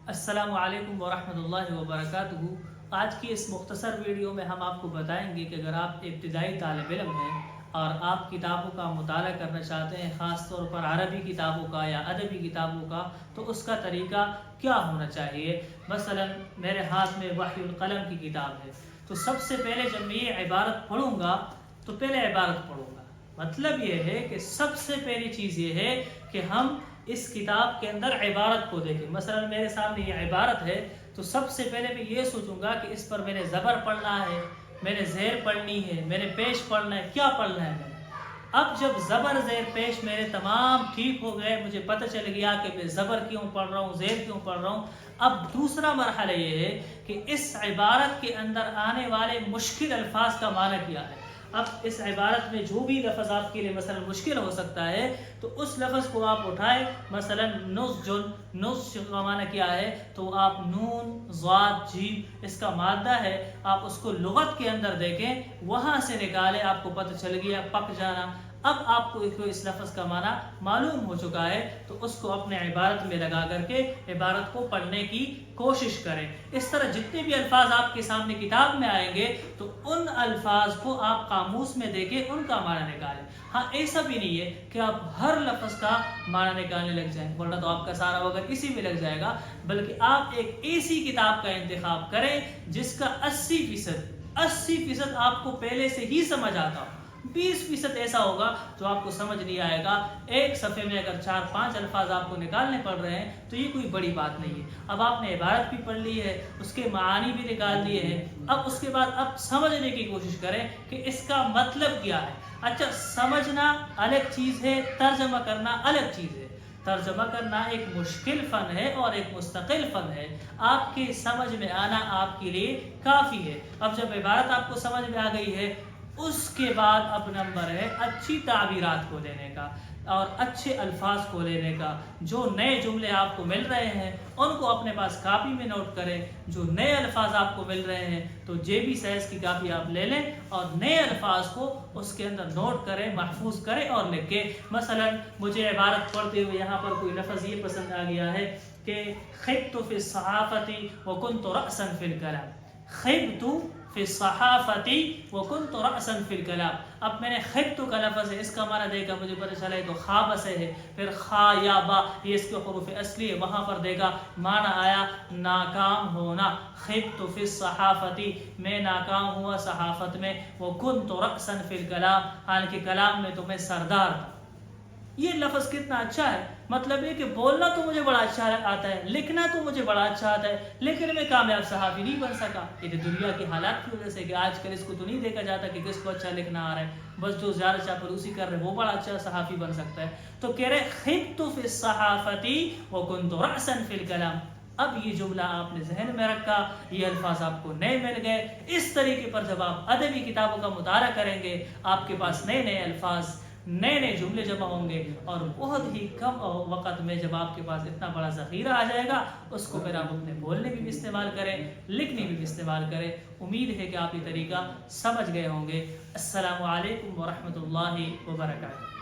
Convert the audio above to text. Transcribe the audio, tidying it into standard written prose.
السلام علیکم ورحمۃ اللہ وبرکاتہ۔ آج کی اس مختصر ویڈیو میں ہم آپ کو بتائیں گے کہ اگر آپ ابتدائی طالب علم ہیں اور آپ کتابوں کا مطالعہ کرنا چاہتے ہیں، خاص طور پر عربی کتابوں کا یا ادبی کتابوں کا، تو اس کا طریقہ کیا ہونا چاہیے۔ مثلا میرے ہاتھ میں وحی القلم کی کتاب ہے، تو سب سے پہلے جب میں یہ عبارت پڑھوں گا تو پہلے عبارت پڑھوں گا۔ مطلب یہ ہے کہ سب سے پہلی چیز یہ ہے کہ ہم اس کتاب کے اندر عبارت کو دیکھیں۔ مثلا میرے سامنے یہ عبارت ہے، تو سب سے پہلے میں یہ سوچوں گا کہ اس پر میں نے زبر پڑھنا ہے، میں نے زیر پڑھنی ہے، میں نے پیش پڑھنا ہے، کیا پڑھنا ہے میں نے۔ اب جب زبر زیر پیش میرے تمام ٹھیک ہو گئے، مجھے پتہ چل گیا کہ میں زبر کیوں پڑھ رہا ہوں، زیر کیوں پڑھ رہا ہوں، اب دوسرا مرحلہ یہ ہے کہ اس عبارت کے اندر آنے والے مشکل الفاظ کا معنی کیا ہے۔ اب اس عبارت میں جو بھی لفظ آپ کے لیے مثلا مشکل ہو سکتا ہے، تو اس لفظ کو آپ اٹھائیں۔ مثلا نسج کا معنی کیا ہے، تو آپ نون ضاد جیم اس کا مادہ ہے، آپ اس کو لغت کے اندر دیکھیں، وہاں سے نکالیں، آپ کو پتہ چل گیا پک جانا۔ اب آپ کو اس لفظ کا معنی معلوم ہو چکا ہے، تو اس کو اپنے عبارت میں لگا کر کے عبارت کو پڑھنے کی کوشش کریں۔ اس طرح جتنے بھی الفاظ آپ کے سامنے کتاب میں آئیں گے، تو ان الفاظ کو آپ قاموس میں دیکھیں، ان کا معنی نکالیں۔ ہاں، ایسا بھی نہیں ہے کہ آپ ہر لفظ کا معنی نکالنے لگ جائیں، ورنہ تو آپ کا سارا وقت اسی میں لگ جائے گا، بلکہ آپ ایک ایسی کتاب کا انتخاب کریں جس کا 80% آپ کو پہلے سے ہی سمجھ آتا ہو۔ 20% ایسا ہوگا جو آپ کو سمجھ نہیں آئے گا۔ ایک صفحے میں اگر 4-5 الفاظ آپ کو نکالنے پڑ رہے ہیں تو یہ کوئی بڑی بات نہیں ہے۔ اب آپ نے عبارت بھی پڑھ لی ہے، اس کے معانی بھی نکال لیے ہیں، اب اس کے بعد اب سمجھنے کی کوشش کریں کہ اس کا مطلب کیا ہے۔ اچھا، سمجھنا الگ چیز ہے، ترجمہ کرنا الگ چیز ہے۔ ترجمہ کرنا ایک مشکل فن ہے اور ایک مستقل فن ہے۔ آپ کے سمجھ میں آنا آپ کے لیے کافی ہے۔ اب جب عبارت آپ کو سمجھ میں آ گئی ہے، اس کے بعد اب نمبر ہے اچھی تعبیرات کو لینے کا اور اچھے الفاظ کو لینے کا۔ جو نئے جملے آپ کو مل رہے ہیں ان کو اپنے پاس کاپی میں نوٹ کریں، جو نئے الفاظ آپ کو مل رہے ہیں تو JB سائز کی کاپی آپ لے لیں اور نئے الفاظ کو اس کے اندر نوٹ کریں، محفوظ کریں اور لکھیں۔ مثلا مجھے عبارت پڑھتے ہوئے یہاں پر کوئی لفظ یہ پسند آ گیا ہے کہ خبت فی الصحافۃ وکنت رأسا فی الکلام۔ خبت فی الصحافۃ وکنت رأسا فی الکلام۔ اب میں نے خبت کا لفظ ہے، اس کا معنی دیکھا، مجھے پتہ چلا ہے تو خا سے ہے، پھر خا یا با یہ اس کے حروف اصلی ہے، وہاں پر دیکھا معنی آیا ناکام ہونا۔ خبت فی الصحافۃ، میں ناکام ہوا صحافت میں، وکنت رأسا فی الکلام، حالانکہ کلام میں تو میں سردار تھا۔ یہ لفظ کتنا اچھا ہے، مطلب یہ کہ بولنا تو مجھے بڑا اچھا آتا ہے، لکھنا تو مجھے بڑا اچھا آتا ہے، لیکن میں کامیاب صحافی نہیں بن سکا۔ یہ دنیا کی حالات کی وجہ سے کہ آج کل اس کو تو نہیں دیکھا جاتا کہ کس کو اچھا لکھنا آ رہا ہے، بس جو زیادہ چاپلوسی کر رہے وہ بڑا اچھا صحافی بن سکتا ہے۔ تو کہہ رہے خبت فی الصحافۃ وکنت رأسا فی الکلام۔ اب یہ جملہ آپ نے ذہن میں رکھا، یہ الفاظ آپ کو نئے مل گئے۔ اس طریقے پر جب آپ ادبی کتابوں کا مطالعہ کریں گے، آپ کے پاس نئے نئے الفاظ، نئے نئے جملے جمع ہوں گے، اور بہت ہی کم وقت میں جب آپ کے پاس اتنا بڑا ذخیرہ آ جائے گا، اس کو پھر آپ اپنے بولنے میں بھی استعمال کریں، لکھنے میں بھی استعمال کریں۔ امید ہے کہ آپ یہ طریقہ سمجھ گئے ہوں گے۔ السلام علیکم ورحمۃ اللہ وبرکاتہ۔